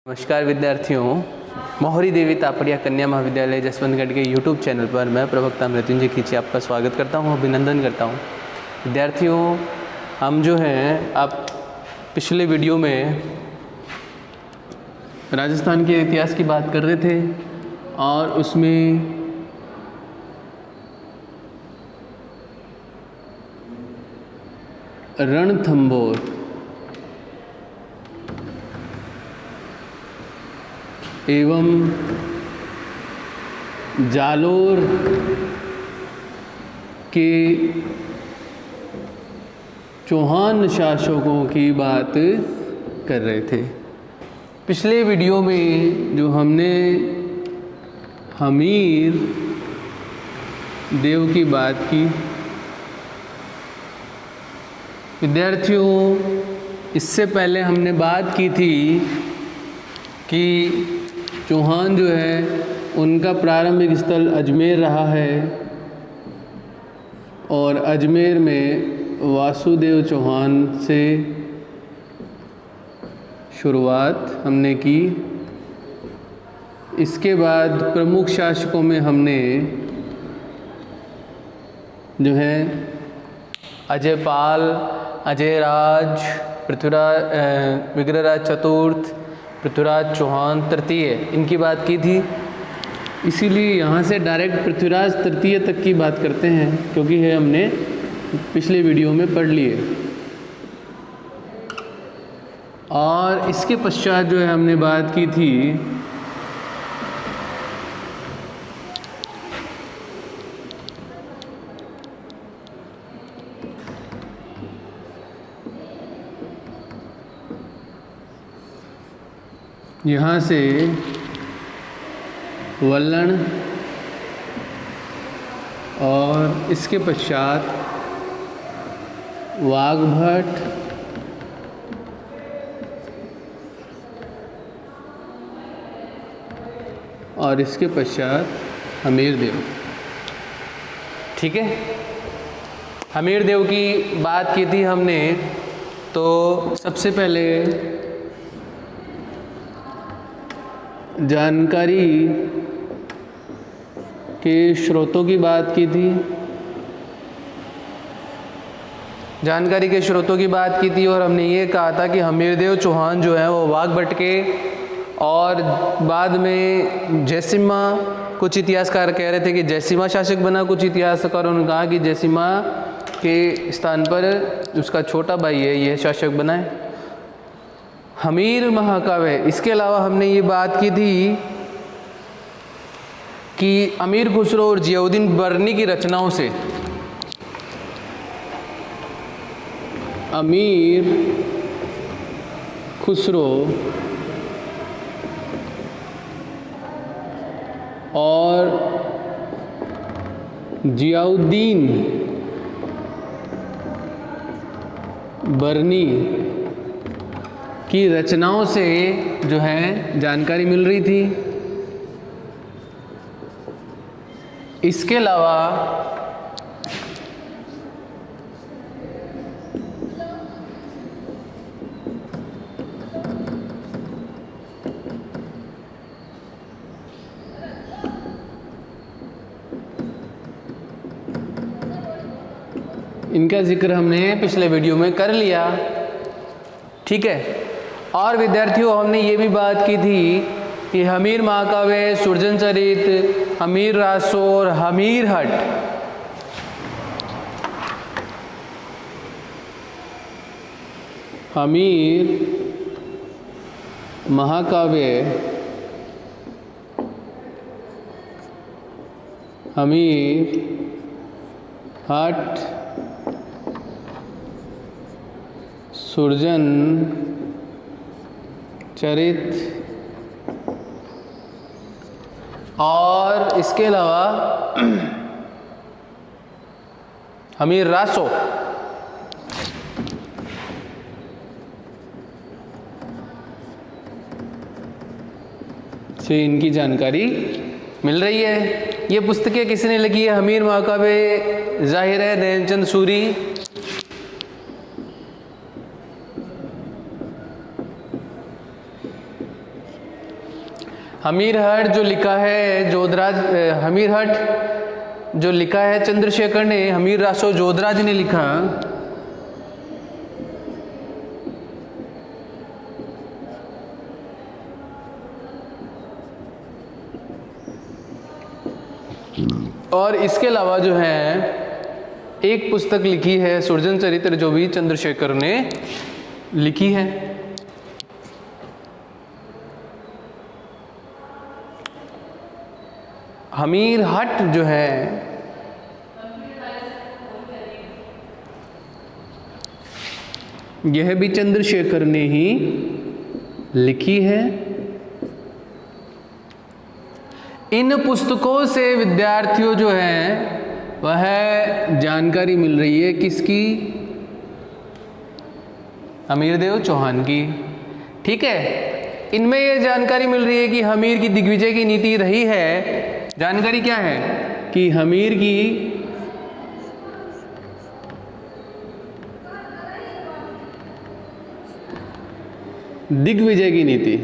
नमस्कार विद्यार्थियों, मोहरी देवी तापड़िया कन्या महाविद्यालय जसवंतगढ़ के यूट्यूब चैनल पर मैं प्रवक्ता मृत्युंजय खींची आपका स्वागत करता हूं, अभिनंदन करता हूं। विद्यार्थियों, हम जो हैं आप पिछले वीडियो में राजस्थान के इतिहास की बात कर रहे थे और उसमें रणथंभौर एवं जालोर के चौहान शासकों की बात कर रहे थे। पिछले वीडियो में जो हमने हमीर देव की बात की, विद्यार्थियों इससे पहले हमने बात की थी कि चौहान जो है उनका प्रारंभिक स्थल अजमेर रहा है और अजमेर में वासुदेव चौहान से शुरुआत हमने की। इसके बाद प्रमुख शासकों में हमने जो है अजयपाल, अजयराज, पृथ्वीराज, विग्रहराज चतुर्थ, पृथ्वीराज चौहान तृतीय, इनकी बात की थी। इसीलिए यहाँ से डायरेक्ट पृथ्वीराज तृतीय तक की बात करते हैं, क्योंकि ये हमने पिछले वीडियो में पढ़ लिए। और इसके पश्चात जो है हमने बात की थी यहाँ से वल्लण और इसके पश्चात वाघभट और इसके पश्चात हमीरदेव। ठीक है, हमीरदेव की बात की थी हमने। तो सबसे पहले जानकारी के स्रोतों की बात की थी। जानकारी के स्रोतों की बात की थी और हमने ये कहा था कि हमीरदेव चौहान जो है वो वाघभट के, और बाद में जयसिम्हा, कुछ इतिहासकार कह रहे थे कि जयसिम्हा शासक बना, कुछ इतिहासकारों ने कहा कि जयसिम्हा के स्थान पर उसका छोटा भाई है यह शासक बना है। हमीर महाकाव्य, इसके अलावा हमने ये बात की थी कि अमीर खुसरो और जियाउद्दीन बर्नी की रचनाओं से अमीर खुसरो और जियाउद्दीन बर्नी की रचनाओं से जो है जानकारी मिल रही थी। इसके अलावा इनका जिक्र हमने पिछले वीडियो में कर लिया। ठीक है, और विद्यार्थियों हमने ये भी बात की थी कि हमीर महाकाव्य, सुरजन चरित, हमीर रासो और हमीर हट हमीर महाकाव्य, हमीर हट, सुरजन चरित और इसके अलावा हमीर रासो से इनकी जानकारी मिल रही है। ये पुस्तकें किसने लिखी है? हमीर महाकाव्य जाहिर है नैनचंद सूरी, हमीरहट जो लिखा है जोधराज, हमीरहट जो लिखा है चंद्रशेखर ने, हमीर रासो जोधराज ने लिखा। और इसके अलावा जो है एक पुस्तक लिखी है सुरजन चरित्र, जो भी चंद्रशेखर ने लिखी है। हमीरहट जो है यह भी चंद्रशेखर ने ही लिखी है। इन पुस्तकों से विद्यार्थियों जो हैं वह जानकारी मिल रही है किसकी? हमीरदेव चौहान की। ठीक है, इनमें यह जानकारी मिल रही है कि हमीर की दिग्विजय की नीति रही है। जानकारी क्या है कि हमीर की दिग्विजय की नीति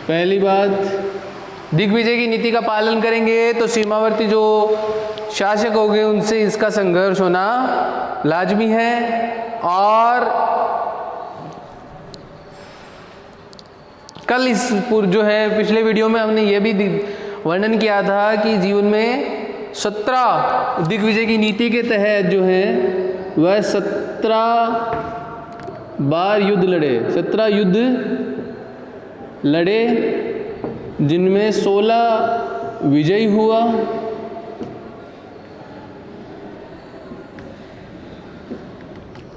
पहली बात, दिग्विजय की नीति का पालन करेंगे तो सीमावर्ती जो शासक होंगे उनसे इसका संघर्ष होना लाजमी है। और कल इस जो है पिछले वीडियो में हमने ये भी वर्णन किया था कि जीवन में 17 दिग्विजय की नीति के तहत जो है वह 17 बार युद्ध लड़े, 17 युद्ध लड़े, जिनमें 16 विजयी हुआ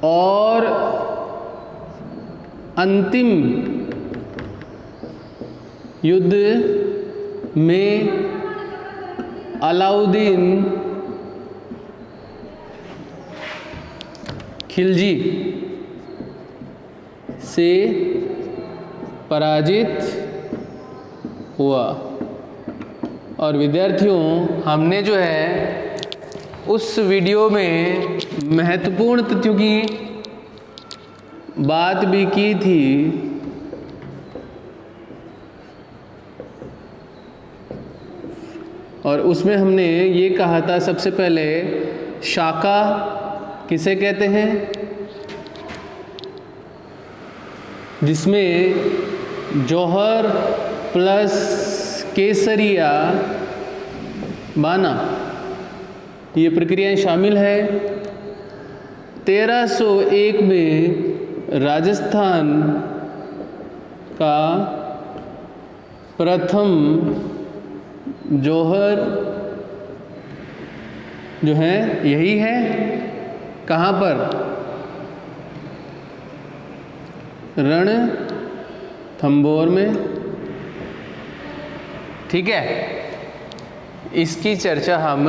और अंतिम युद्ध में अलाउद्दीन खिलजी से पराजित हुआ। और विद्यार्थियों, हमने जो है उस वीडियो में महत्वपूर्ण तथ्यों की बात भी की थी। और उसमें हमने ये कहा था सबसे पहले शाका किसे कहते हैं, जिसमें जौहर प्लस केसरिया बाना ये प्रक्रियाएं शामिल है। 1301 में राजस्थान का प्रथम जौहर जो है यही है, कहाँ पर? रणथंभौर में। ठीक है, इसकी चर्चा हम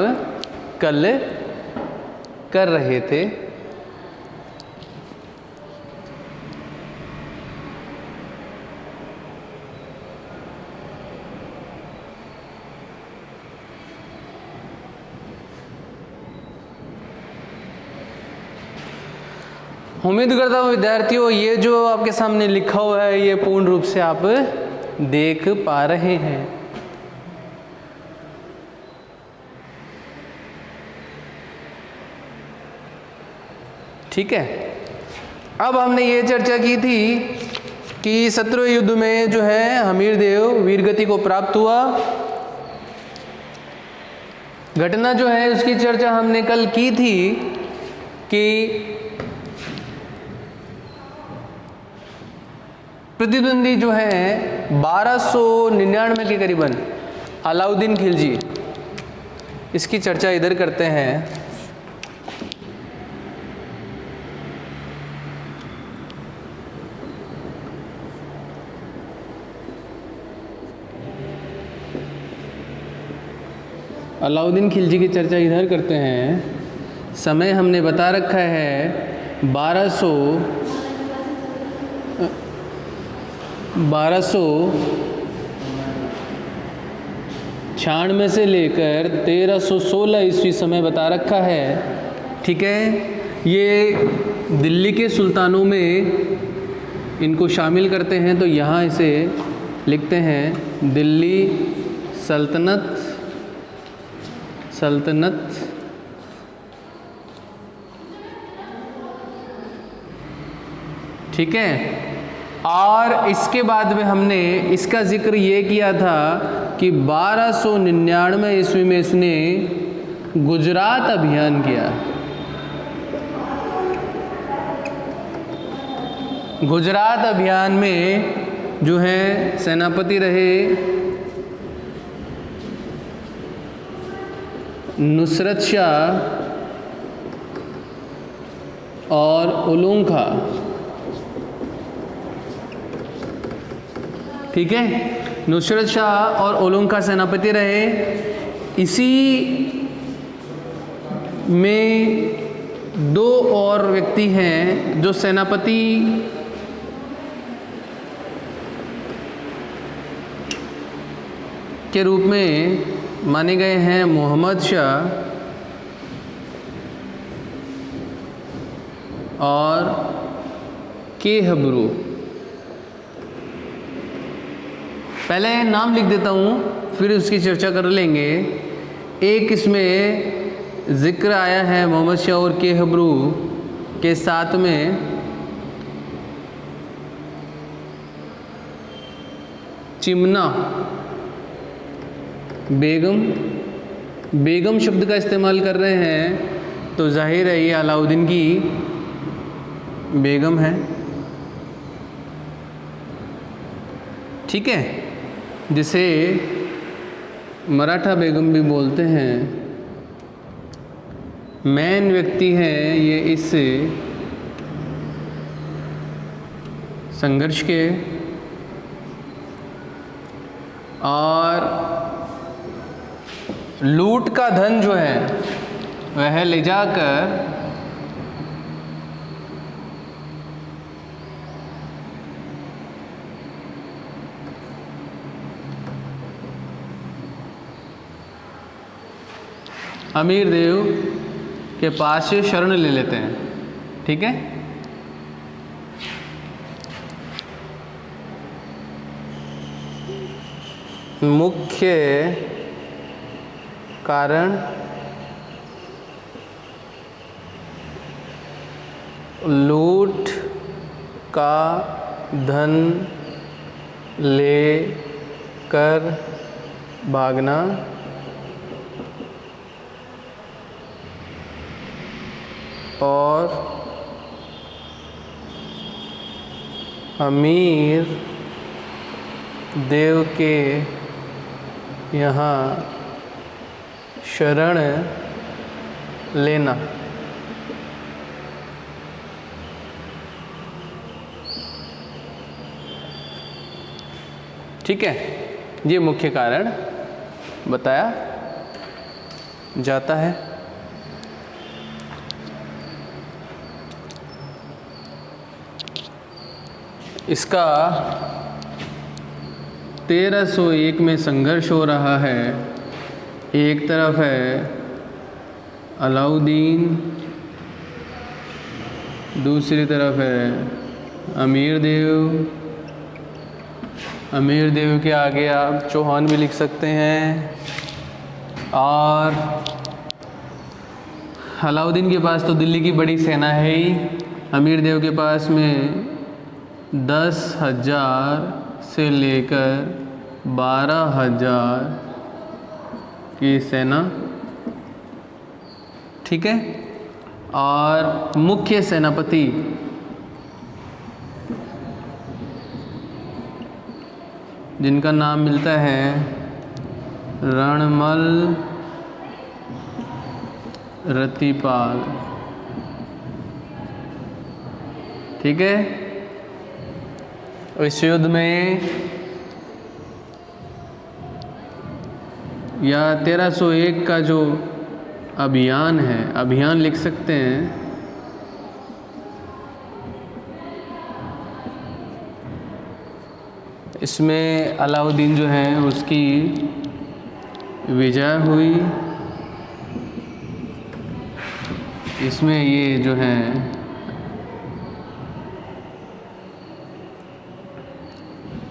कल कर रहे थे। उम्मीद करता हूँ विद्यार्थियों ये जो आपके सामने लिखा हुआ है ये पूर्ण रूप से आप देख पा रहे हैं। ठीक है, अब हमने ये चर्चा की थी कि 17वें युद्ध में जो है हमीरदेव वीरगति को प्राप्त हुआ। घटना जो है उसकी चर्चा हमने कल की थी कि प्रतिद्वंदी जो है 1299 के करीबन अलाउद्दीन खिलजी, इसकी चर्चा इधर करते हैं। अलाउद्दीन खिलजी की चर्चा इधर करते हैं। समय हमने बता रखा है 1296 से लेकर 1316 ईस्वी समय बता रखा है। ठीक है, ये दिल्ली के सुल्तानों में इनको शामिल करते हैं, तो यहाँ इसे लिखते हैं दिल्ली सल्तनत ठीक है। और इसके बाद में हमने इसका जिक्र ये किया था कि 1299 ईस्वी में इसने गुजरात अभियान किया। गुजरात अभियान में जो है सेनापति रहे नुसरत शाह और ओलुंखा, ठीक है। नुसरत शाह और ओलुंखा सेनापति रहे। इसी में दो और व्यक्ति हैं जो सेनापति के रूप में माने गए हैं, मोहम्मद शाह और के हब्रू। पहले नाम लिख देता हूँ, फिर उसकी चर्चा कर लेंगे। एक इसमें जिक्र आया है मोहम्मद शाह और के हब्रू के साथ में चिमना बेगम शब्द का इस्तेमाल कर रहे हैं, तो जाहिर है ये अलाउद्दीन की बेगम है, ठीक है, जिसे मराठा बेगम भी बोलते हैं। मेन व्यक्ति है ये इस संघर्ष के। और लूट का धन जो है वह ले जाकर अमीर देव के पास से शरण ले लेते हैं, ठीक है। मुख्य कारण लूट का धन ले कर भागना, और अमीर देव के यहाँ शरण लेना, ठीक है। ये मुख्य कारण बताया जाता है। इसका 1301 में संघर्ष हो रहा है। एक तरफ है अलाउद्दीन, दूसरी तरफ है अमीर देव के आगे आप चौहान भी लिख सकते हैं। और अलाउद्दीन के पास तो दिल्ली की बड़ी सेना है ही, अमीर देव के पास में 10,000 से लेकर 12,000 की सेना, ठीक है। और मुख्य सेनापति जिनका नाम मिलता है रणमल रतिपाल, ठीक है। इस युद्ध में या 1301 का जो अभियान है, अभियान लिख सकते हैं, इसमें अलाउद्दीन जो है उसकी विजय हुई इसमें ये जो है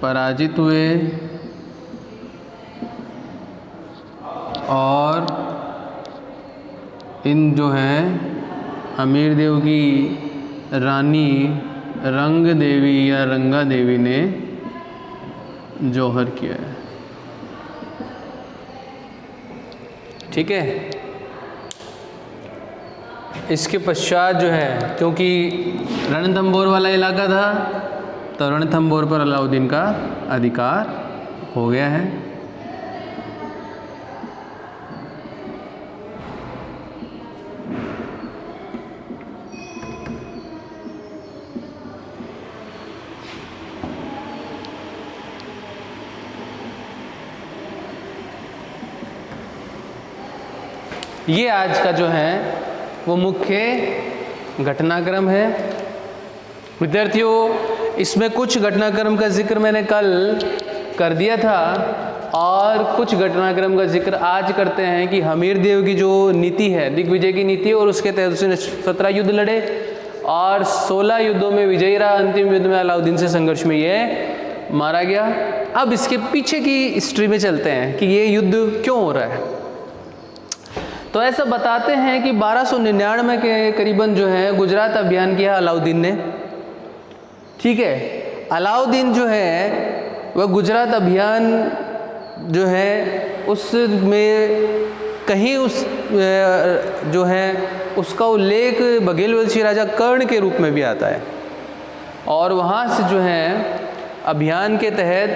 पराजित हुए और इन जो है अमीर देव की रानी रंग देवी या रंगा देवी ने जौहर किया है। ठीक है। इसके पश्चात जो है, क्योंकि रणथंभौर वाला इलाका था तो रणथंभौर पर अलाउद्दीन का अधिकार हो गया है। ये आज का जो है वो मुख्य घटनाक्रम है। विद्यार्थियों, इसमें कुछ घटनाक्रम का जिक्र मैंने कल कर दिया था और कुछ घटनाक्रम का जिक्र आज करते हैं कि हमीर देव की जो नीति है, दिग्विजय की नीति, और उसके तहत उसने 17 युद्ध लड़े और 16 युद्धों में विजयी रहा। अंतिम युद्ध में अलाउद्दीन से संघर्ष में ये मारा गया। अब इसके पीछे की हिस्ट्री में चलते हैं कि ये युद्ध क्यों हो रहा है। तो ऐसा बताते हैं कि 1299 के करीबन जो है गुजरात अभियान किया अलाउद्दीन ने। ठीक है। अलाउद्दीन जो है वह गुजरात अभियान जो है उसमें कहीं उस जो है उसका उल्लेख बघेलवंशी राजा कर्ण के रूप में भी आता है और वहाँ से जो है अभियान के तहत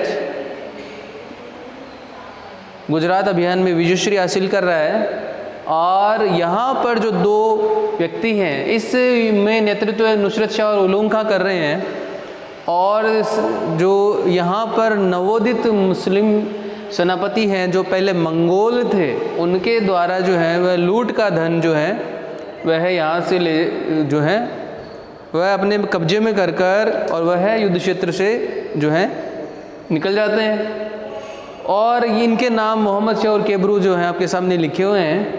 गुजरात अभियान में विजयश्री हासिल कर रहा है। और यहाँ पर जो दो व्यक्ति हैं इसमें नेतृत्व नुसरत शाह और उलूम खां कर रहे हैं और जो यहाँ पर नवोदित मुस्लिम सेनापति हैं जो पहले मंगोल थे, उनके द्वारा जो है वह लूट का धन जो है वह यहाँ से ले जो है वह अपने कब्जे में कर कर और वह युद्ध क्षेत्र से जो है निकल जाते हैं। और इनके नाम मोहम्मद शाह और केबरू जो हैं आपके सामने लिखे हुए हैं।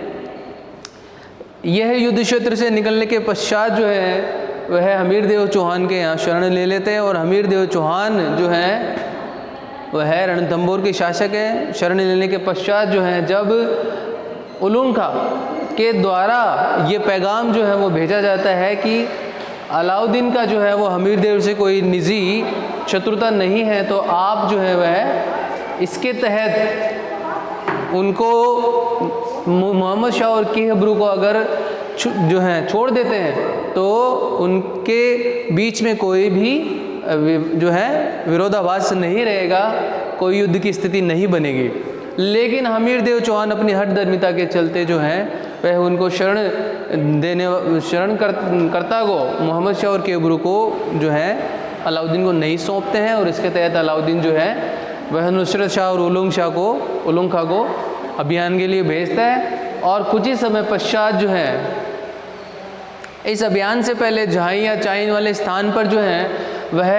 यह युद्ध क्षेत्र से निकलने के पश्चात जो है वह हमीर देव चौहान के यहाँ शरण ले लेते हैं और हमीर देव चौहान जो है वह रणथंभौर के शासक हैं। शरण लेने के पश्चात जो है जब उलूम खां के द्वारा ये पैगाम जो है वो भेजा जाता है कि अलाउद्दीन का जो है वो हमीर देव से कोई निजी शत्रुता नहीं है, तो आप जो है वह इसके तहत उनको मोहम्मद शाह और केबरू को अगर जो है छोड़ देते हैं तो उनके बीच में कोई भी जो है विरोधाभास नहीं रहेगा, कोई युद्ध की स्थिति नहीं बनेगी। लेकिन हमीर देव चौहान अपनी हठधर्मिता के चलते जो है वह उनको शरणकर्ता को मोहम्मद शाह और केबरू को जो है अलाउद्दीन को नहीं सौंपते हैं और इसके तहत अलाउद्दीन जो है वह नुसरत शाह और उलूम खां को अभियान के लिए भेजता है। और कुछ ही समय पश्चात जो है इस अभियान से पहले झाई या चाइन वाले स्थान पर जो है वह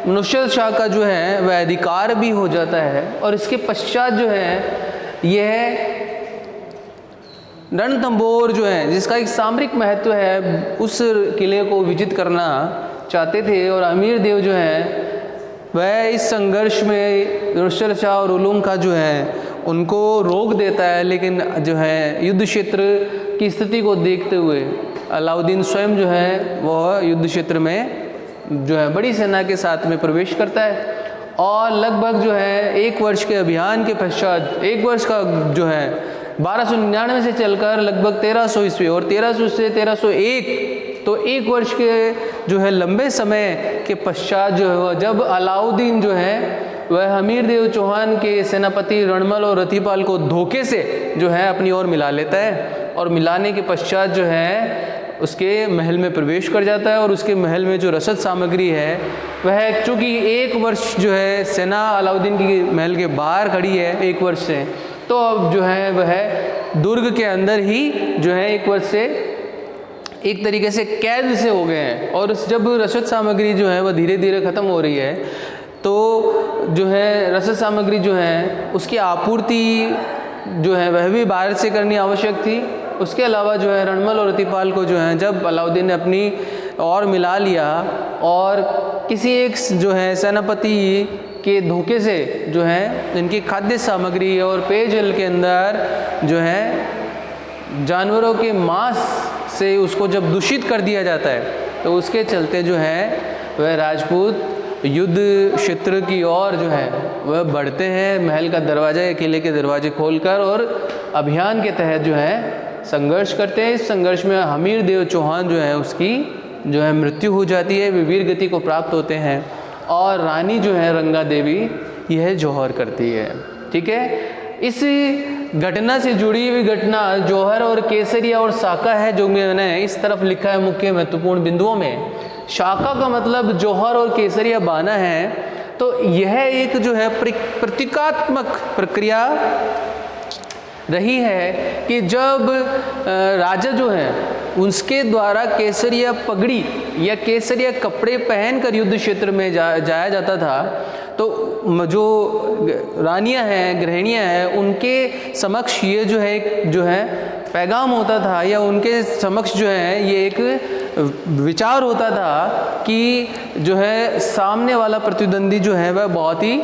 नुसरत शाह का जो है वह अधिकार भी हो जाता है। और इसके पश्चात जो है यह रणथंभौर जो है जिसका एक सामरिक महत्व है उस किले को विजित करना चाहते थे और अमीर देव जो है वह इस संघर्ष में नुसरत शाह और उलूम खां जो है उनको रोक देता है। लेकिन जो है युद्ध क्षेत्र की स्थिति को देखते हुए अलाउद्दीन स्वयं जो है वह युद्ध क्षेत्र में जो है बड़ी सेना के साथ में प्रवेश करता है और लगभग जो है 1 वर्ष के अभियान के पश्चात 1 वर्ष का जो है 1299 से चलकर लगभग 1300 ईस्वी और 1300 से 1301 तो 1 वर्ष के जो है लंबे समय के पश्चात जो है जब अलाउद्दीन जो है वह हमीर देव चौहान के सेनापति रणमल और रतिपाल को धोखे से जो है अपनी ओर मिला लेता है और मिलाने के पश्चात जो है उसके महल में प्रवेश कर जाता है। और उसके महल में जो रसद सामग्री है वह चूँकि 1 वर्ष जो है सेना अलाउद्दीन की महल के बाहर खड़ी है 1 वर्ष से, तो अब जो है वह दुर्ग के अंदर ही जो है 1 वर्ष से एक तरीके से कैद से हो गए हैं। और जब रसद सामग्री जो है वह धीरे धीरे ख़त्म हो रही है तो जो है रसद सामग्री जो है उसकी आपूर्ति जो है वह भी बाहर से करनी आवश्यक थी उसके अलावा जो है रणमल और रतिपाल को जो है जब अलाउद्दीन ने अपनी और मिला लिया और किसी एक जो है सेनापति के धोखे से जो है इनकी खाद्य सामग्री और पेयजल के अंदर जो है जानवरों के मांस से उसको जब दूषित कर दिया जाता है तो उसके चलते जो है वह राजपूत युद्ध क्षेत्र की ओर जो है वह बढ़ते हैं, महल का दरवाज़ा या किले के दरवाजे खोलकर, और अभियान के तहत जो है संघर्ष करते हैं। इस संघर्ष में हमीर देव चौहान जो है उसकी जो है मृत्यु हो जाती है, वे वीर गति को प्राप्त होते हैं और रानी जो है रंगा देवी यह जौहर करती है। ठीक है, इस घटना से जुड़ी हुई घटना जौहर और केसरिया और साका है जो मैंने इस तरफ लिखा है मुख्य महत्वपूर्ण बिंदुओं में। शाका का मतलब जौहर और केसरिया बाना है, तो यह एक जो है प्रतीकात्मक प्रक्रिया रही है कि जब राजा जो है उसके द्वारा केसरिया पगड़ी या केसरिया कपड़े पहनकर युद्ध क्षेत्र में जाया जाता था, तो जो रानियां हैं, गृहिणियां हैं, उनके समक्ष ये जो है पैगाम होता था या उनके समक्ष जो है ये एक विचार होता था कि जो है सामने वाला प्रतिद्वंदी जो है वह बहुत ही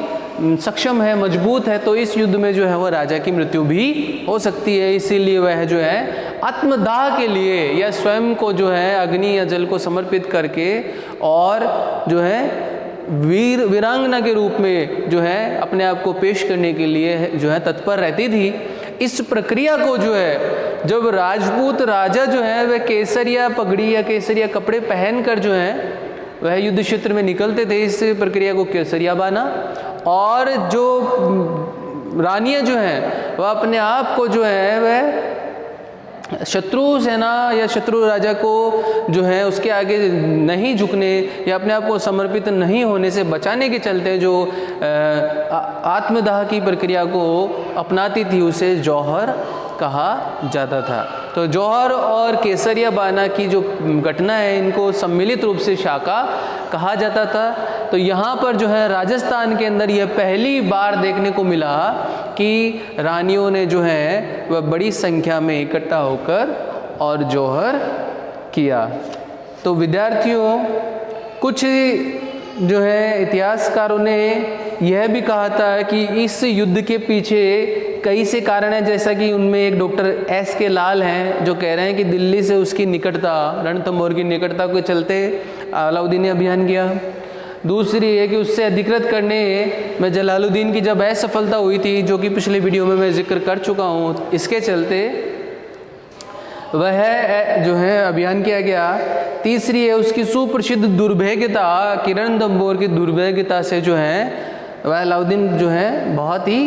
सक्षम है, मजबूत है, तो इस युद्ध में जो है वह राजा की मृत्यु भी हो सकती है। इसीलिए वह जो है आत्मदाह के लिए या स्वयं को जो है अग्नि या जल को समर्पित करके और जो है वीरांगना के रूप में जो है अपने आप को पेश करने के लिए जो है तत्पर रहती थी। इस प्रक्रिया को जो है जब राजपूत राजा जो है वह केसरिया पगड़ी या केसरिया कपड़े पहनकर जो है वह युद्ध क्षेत्र में निकलते थे, इस प्रक्रिया को केसरिया बाना, और जो रानियां जो हैं वह अपने आप को जो है वह शत्रु सेना या शत्रु राजा को जो है उसके आगे नहीं झुकने या अपने आप को समर्पित नहीं होने से बचाने के चलते जो आत्मदाह की प्रक्रिया को अपनाती थी उसे जौहर कहा जाता था। तो जौहर और केसरिया बाना की जो घटना है इनको सम्मिलित रूप से शाका कहा जाता था। तो यहाँ पर जो है राजस्थान के अंदर यह पहली बार देखने को मिला कि रानियों ने जो है वह बड़ी संख्या में इकट्ठा होकर और जौहर किया। तो विद्यार्थियों, कुछ जो है इतिहासकारों ने यह भी कहा था कि इस युद्ध के पीछे कई से कारण हैं, जैसा कि उनमें एक डॉक्टर एस के लाल हैं जो कह रहे हैं कि दिल्ली से उसकी निकटता, रणथंभौर की निकटता के चलते अलाउद्दीन ने अभियान किया। दूसरी है कि उससे अधिकृत करने में जलालुद्दीन की जब असफलता हुई थी, जो कि पिछले वीडियो में मैं जिक्र कर चुका हूँ, इसके चलते वह जो है अभियान किया गया। तीसरी है उसकी सुप्रसिद्ध दुर्भाग्यता कि रणथंभौर की दुर्भाग्यता से जो है वह अलाउद्दीन जो है बहुत ही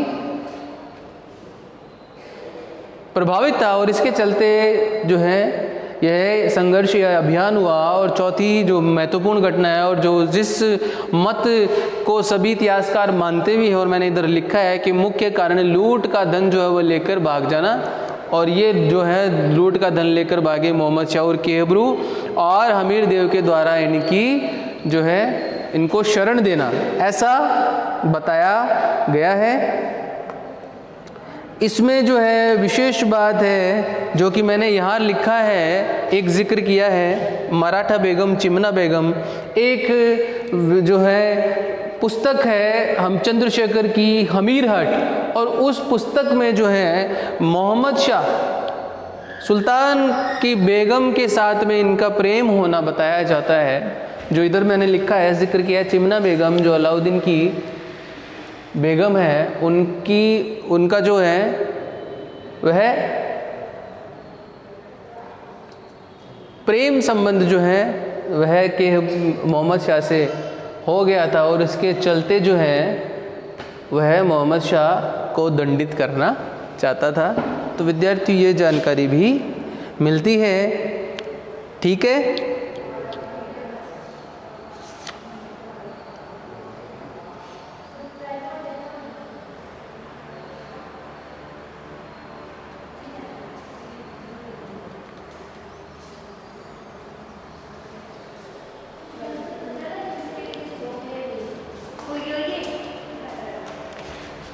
प्रभावित था और इसके चलते जो है यह संघर्ष या अभियान हुआ। और चौथी जो महत्वपूर्ण घटना है और जो जिस मत को सभी इतिहासकार मानते भी हैं और मैंने इधर लिखा है कि मुख्य कारण लूट का धन जो है वह लेकर भाग जाना, और ये जो है लूट का धन लेकर भागे मोहम्मद शाह और केहबरू और हमीर देव के द्वारा इनकी जो है इनको शरण देना, ऐसा बताया गया है। इसमें जो है विशेष बात है जो कि मैंने यहाँ लिखा है, एक जिक्र किया है, मराठा बेगम चिमना बेगम, एक जो है पुस्तक है हम चंद्रशेखर की हमीर हट, और उस पुस्तक में जो है मोहम्मद शाह सुल्तान की बेगम के साथ में इनका प्रेम होना बताया जाता है। जो इधर मैंने लिखा है, जिक्र किया, चिमना बेगम जो अलाउद्दीन की बेगम है, उनका जो है वह प्रेम संबंध जो है वह के मोहम्मद शाह से हो गया था और इसके चलते जो है वह मोहम्मद शाह को दंडित करना चाहता था। तो विद्यार्थी ये जानकारी भी मिलती है। ठीक है,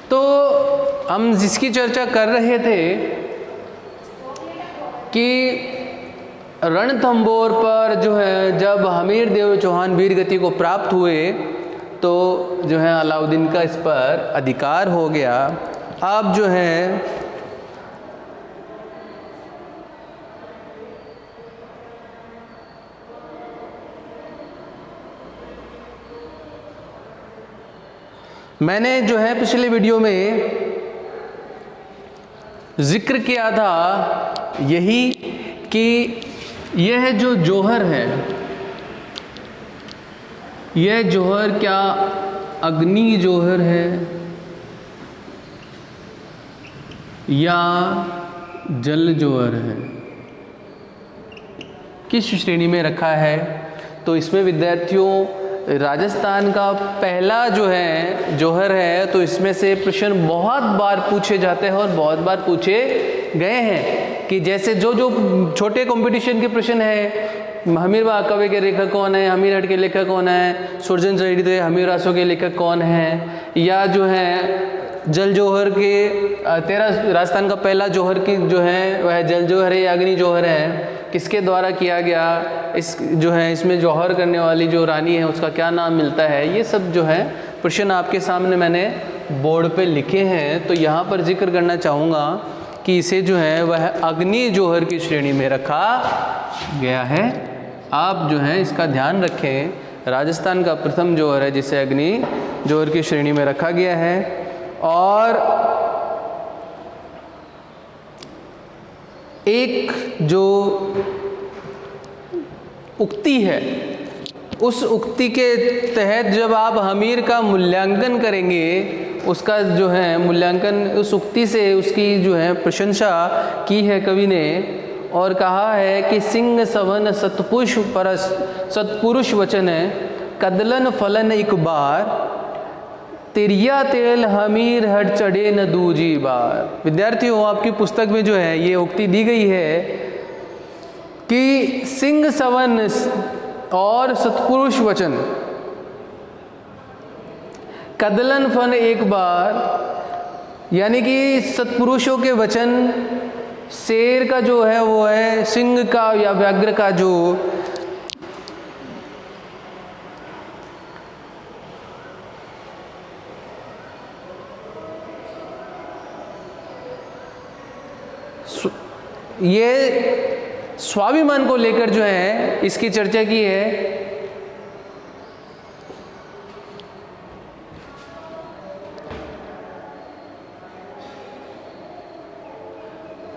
तो हम जिसकी चर्चा कर रहे थे कि रणथंभौर पर जो है जब हमीर देव चौहान वीर गति को प्राप्त हुए तो जो है अलाउद्दीन का इस पर अधिकार हो गया। अब जो है मैंने जो है पिछले वीडियो में जिक्र किया था यही कि यह जो जौहर है, यह जौहर क्या अग्नि जौहर है या जल जौहर है, किस श्रेणी में रखा है? तो इसमें विद्यार्थियों राजस्थान का पहला जो है जौहर है, तो इसमें से प्रश्न बहुत बार पूछे जाते हैं और बहुत बार पूछे गए हैं कि जैसे जो जो छोटे कंपटीशन के प्रश्न है, हमीर कव्य के लेखक कौन है, हमीर हट के लेखक कौन है, सुरजन चरित हमीर रासों के लेखक कौन है, या जो है जल जौहर के 13 राजस्थान का पहला जौहर की जो है वह जल जौहर है या अग्नि जौहर है, किसके द्वारा किया गया, इस जो है इसमें जौहर करने वाली जो रानी है उसका क्या नाम मिलता है, ये सब जो है प्रश्न आपके सामने मैंने बोर्ड पे लिखे हैं। तो यहाँ पर जिक्र करना चाहूँगा कि इसे जो है वह अग्नि जौहर की श्रेणी में रखा गया है। आप जो है इसका ध्यान रखें, राजस्थान का प्रथम जौहर है जिसे अग्नि जौहर की श्रेणी में रखा गया है। और एक जो उक्ति है, उस उक्ति के तहत जब आप हमीर का मूल्यांकन करेंगे, उसका जो है मूल्यांकन उस उक्ति से उसकी जो है प्रशंसा की है कवि ने और कहा है कि सिंह सवन सतपुरुष वचन कदलन फलन एक बार, तिरिया तेल हमीर हट चढ़े न दूजी बार। विद्यार्थियों आपकी पुस्तक में जो है ये उक्ति दी गई है कि सिंह सवन और सतपुरुष वचन कदलन फन एक बार, यानी कि सतपुरुषों के वचन शेर का जो है वो है सिंह का या व्याघ्र का जो ये स्वाभिमान को लेकर जो है इसकी चर्चा की है।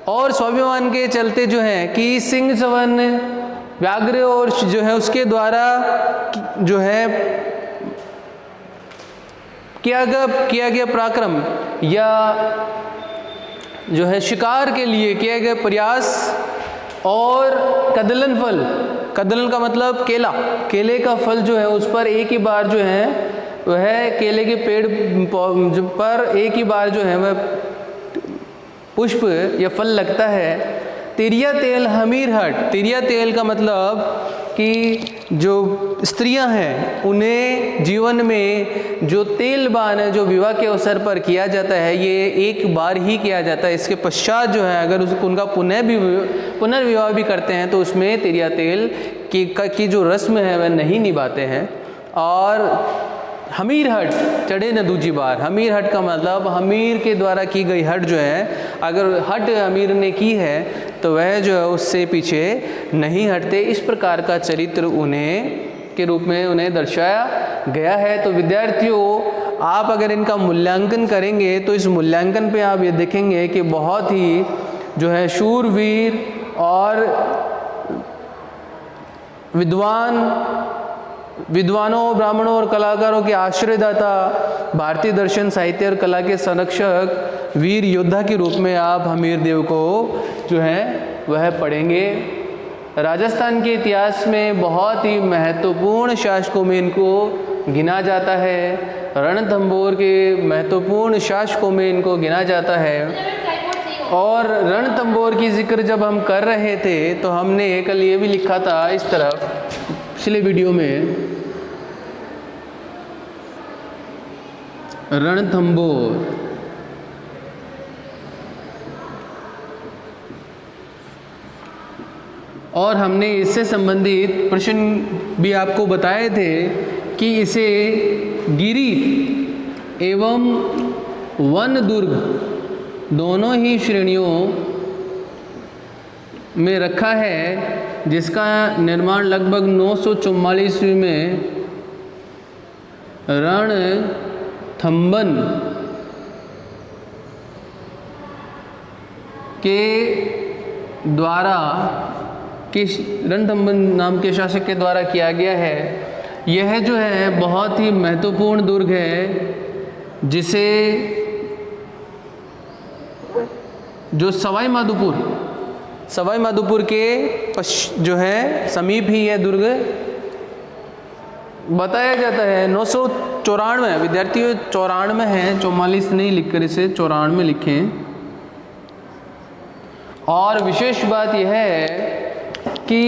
और स्वाभिमान के चलते जो है कि सिंह सवन व्याघ्र और जो है उसके द्वारा जो है किया गया पराक्रम या जो है शिकार के लिए किए गए प्रयास और कदलन फल, कदलन का मतलब केला, केले का फल जो है उस पर एक ही बार जो है वह केले के पेड़ पर एक ही बार जो है वह पुष्प या फल लगता है। तिरिया तेल हमीर हट, तिरिया तेल का मतलब कि जो स्त्रियां हैं उन्हें जीवन में जो तेलबान है जो विवाह के अवसर पर किया जाता है ये एक बार ही किया जाता है। इसके पश्चात जो है अगर उनका पुनर्विवाह भी करते हैं तो उसमें तिरिया तेल की जो रस्म है वह नहीं निभाते हैं। और हमीर हट चढ़े न दूजी बार, हमीर हट का मतलब हमीर के द्वारा की गई हट जो है अगर हट हमीर ने की है तो वह जो है उससे पीछे नहीं हटते। इस प्रकार का चरित्र उन्हें के रूप में उन्हें दर्शाया गया है। तो विद्यार्थियों आप अगर इनका मूल्यांकन करेंगे तो इस मूल्यांकन पे आप ये देखेंगे कि बहुत ही जो है शूरवीर और विद्वानों ब्राह्मणों और कलाकारों के आश्रयदाता, भारतीय दर्शन साहित्य और कला के संरक्षक, वीर योद्धा के रूप में आप हमीर देव को जो है वह पढ़ेंगे। राजस्थान के इतिहास में बहुत ही महत्वपूर्ण शासकों में इनको गिना जाता है, रणथंभौर के महत्वपूर्ण शासकों में इनको गिना जाता है। और रणथंभौर की जिक्र जब हम कर रहे थे तो हमने कल ये भी लिखा था इस तरफ पिछले वीडियो में, रणथंभौर और हमने इससे संबंधित प्रश्न भी आपको बताए थे कि इसे गिरी एवं वन दुर्ग दोनों ही श्रेणियों में रखा है, जिसका निर्माण लगभग 944 ईस्वी में रणथंबन के द्वारा रणथंबन नाम के शासक के द्वारा किया गया है। यह जो है बहुत ही महत्वपूर्ण दुर्ग है, जिसे जो सवाई माधोपुर के जो है समीप ही यह दुर्ग बताया जाता है। 994 विद्यार्थियों 94 है, 44 नहीं लिखकर इसे 94 लिखें। और विशेष बात यह है कि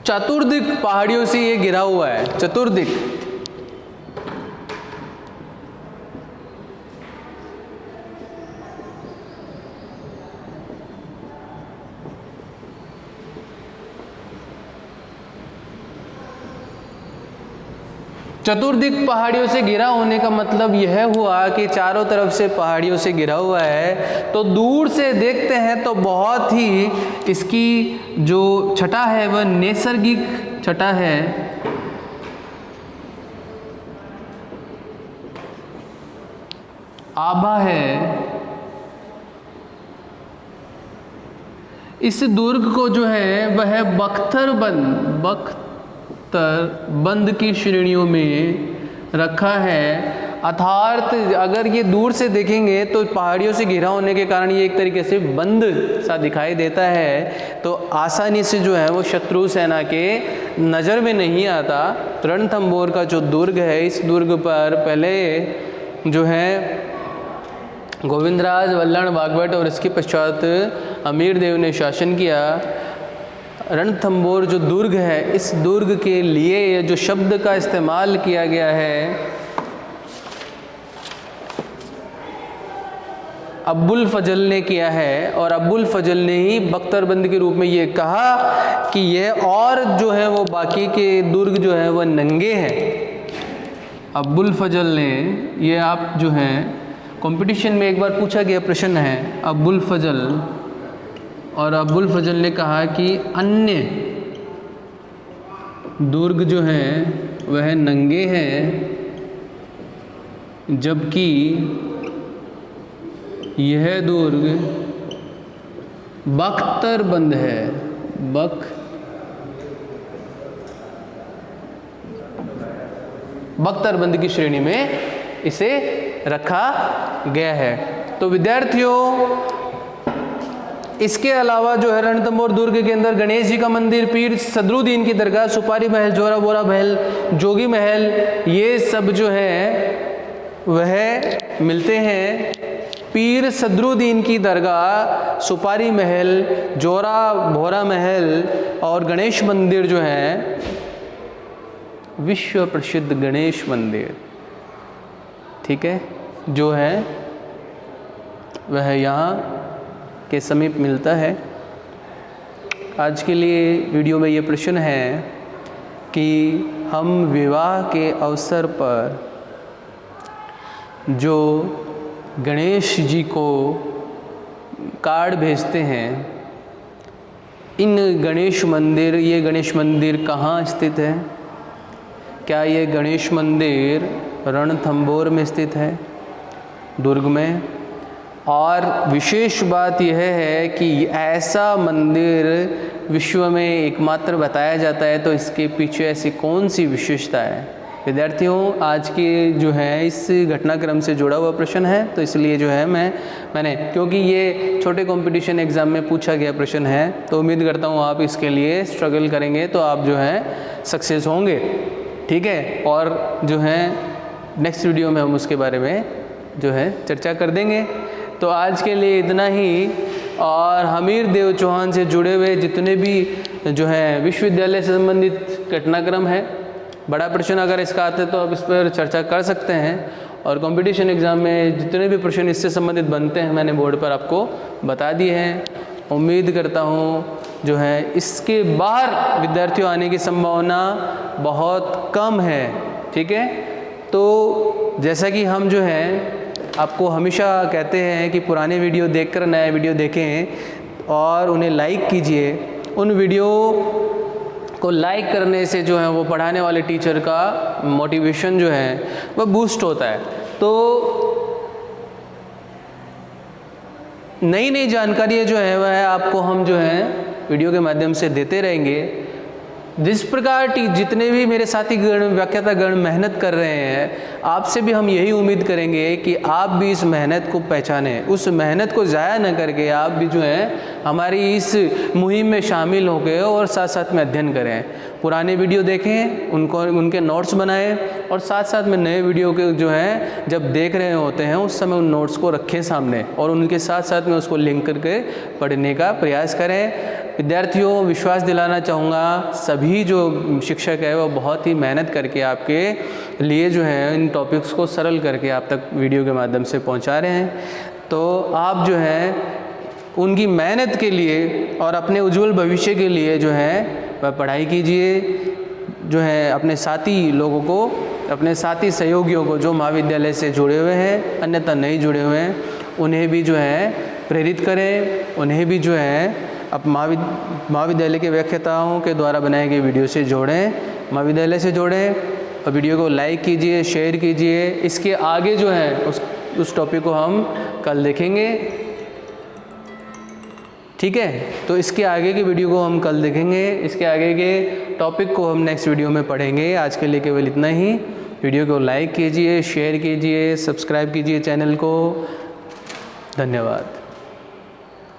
चतुर्दिक पहाड़ियों से ये घिरा हुआ है। चतुर्दिक चतुर्दिक पहाड़ियों से घिरा होने का मतलब यह हुआ कि चारों तरफ से पहाड़ियों से घिरा हुआ है, तो दूर से देखते हैं तो बहुत ही इसकी जो छटा है वह नैसर्गिक छटा है। आभा है। इस दुर्ग को जो है वह बख्तरबंद की श्रेणियों में रखा है। अर्थात अगर ये दूर से देखेंगे तो पहाड़ियों से घिरा होने के कारण ये एक तरीके से बंद सा दिखाई देता है, तो आसानी से जो है वो शत्रु सेना के नज़र में नहीं आता। रणथंबोर का जो दुर्ग है, इस दुर्ग पर पहले जो है गोविंदराज वल्लण बागभट और इसके पश्चात अमीर देव ने शासन किया। रणथंबोर जो दुर्ग है, इस दुर्ग के लिए जो शब्द का इस्तेमाल किया गया है अब्बुल फजल ने किया है, और अब्बुल फजल ने ही बख्तरबंद के रूप में ये कहा कि यह और जो है वो बाकी के दुर्ग जो है वह नंगे हैं। अब्बुल फजल ने, ये आप जो हैं कंपटीशन में एक बार पूछा गया प्रश्न है अब्बुल फजल, और अब्बुल फजल ने कहा कि अन्य दुर्ग जो हैं वह नंगे हैं, जबकि यह दुर्ग बख्तरबंद है। बख्तरबंद की श्रेणी में इसे रखा गया है। तो विद्यार्थियों, इसके अलावा जो है रणथंबोर दुर्ग के अंदर गणेश जी का मंदिर, पीर सदरुद्दीन की दरगाह, सुपारी महल, जोरा बोरा महल, जोगी महल, ये सब जो है वह मिलते हैं। पीर सदरुद्दीन की दरगाह, सुपारी महल, जोरा बोरा महल और गणेश मंदिर जो है विश्व प्रसिद्ध गणेश मंदिर, ठीक है, जो है वह यहाँ के समीप मिलता है। आज के लिए वीडियो में ये प्रश्न है कि हम विवाह के अवसर पर जो गणेश जी को कार्ड भेजते हैं, इन गणेश मंदिर, ये गणेश मंदिर कहाँ स्थित है? क्या ये गणेश मंदिर रणथंबोर में स्थित है, दुर्ग में? और विशेष बात यह है कि ऐसा मंदिर विश्व में एकमात्र बताया जाता है, तो इसके पीछे ऐसी कौन सी विशेषता है? विद्यार्थियों, आज की जो है इस घटनाक्रम से जुड़ा हुआ प्रश्न है, तो इसलिए जो है मैंने क्योंकि ये छोटे कंपटीशन एग्ज़ाम में पूछा गया प्रश्न है, तो उम्मीद करता हूँ आप इसके लिए स्ट्रगल करेंगे तो आप जो है सक्सेस होंगे, ठीक है। और जो है नेक्स्ट वीडियो में हम उसके बारे में जो है चर्चा कर देंगे। तो आज के लिए इतना ही। और हमीर देव चौहान से जुड़े हुए जितने भी जो है विश्वविद्यालय से संबंधित घटनाक्रम है, बड़ा प्रश्न अगर इसका आता है तो आप इस पर चर्चा कर सकते हैं। और कंपटीशन एग्ज़ाम में जितने भी प्रश्न इससे संबंधित बनते हैं मैंने बोर्ड पर आपको बता दिए हैं। उम्मीद करता हूँ जो है इसके बाहर विद्यार्थियों आने की संभावना बहुत कम है। ठीक है, तो जैसा कि हम जो है आपको हमेशा कहते हैं कि पुराने वीडियो देखकर नया वीडियो देखें और उन्हें लाइक कीजिए। उन वीडियो को लाइक करने से जो है वो पढ़ाने वाले टीचर का मोटिवेशन जो है वह बूस्ट होता है। तो नई नई जानकारियाँ जो है वह आपको हम जो है वीडियो के माध्यम से देते रहेंगे। जिस प्रकार जितने भी मेरे साथी गण व्याख्याता गण मेहनत कर रहे हैं, आपसे भी हम यही उम्मीद करेंगे कि आप भी इस मेहनत को पहचानें, उस मेहनत को ज़ाया न करके आप भी जो है हमारी इस मुहिम में शामिल हो गए और साथ साथ में अध्ययन करें। पुराने वीडियो देखें, उनके नोट्स बनाएं और साथ साथ में नए वीडियो के जो है जब देख रहे होते हैं उस समय उन नोट्स को रखें सामने और उनके साथ साथ में उसको लिंक करके पढ़ने का प्रयास करें। विद्यार्थियों, विश्वास दिलाना चाहूँगा सभी जो शिक्षक है वो बहुत ही मेहनत करके आपके लिए जो है इन टॉपिक्स को सरल करके आप तक वीडियो के माध्यम से पहुँचा रहे हैं। तो आप जो है उनकी मेहनत के लिए और अपने उज्जवल भविष्य के लिए जो है वह पढ़ाई कीजिए। जो है अपने साथी लोगों को, अपने साथी सहयोगियों को जो महाविद्यालय से जुड़े हुए हैं अन्यथा नहीं जुड़े हुए हैं, उन्हें भी जो है प्रेरित करें, उन्हें भी जो है अब महाविद्यालय के व्याख्याताओं के द्वारा बनाए गए वीडियो से जोड़ें, महाविद्यालय से जोड़ें और वीडियो को लाइक कीजिए, शेयर कीजिए। इसके आगे जो है उस टॉपिक को हम कल देखेंगे। ठीक है, तो इसके आगे की वीडियो को हम कल देखेंगे, इसके आगे के टॉपिक को हम नेक्स्ट वीडियो में पढ़ेंगे। आज के लिए केवल इतना ही। वीडियो को लाइक कीजिए, शेयर कीजिए, सब्सक्राइब कीजिए चैनल को। धन्यवाद।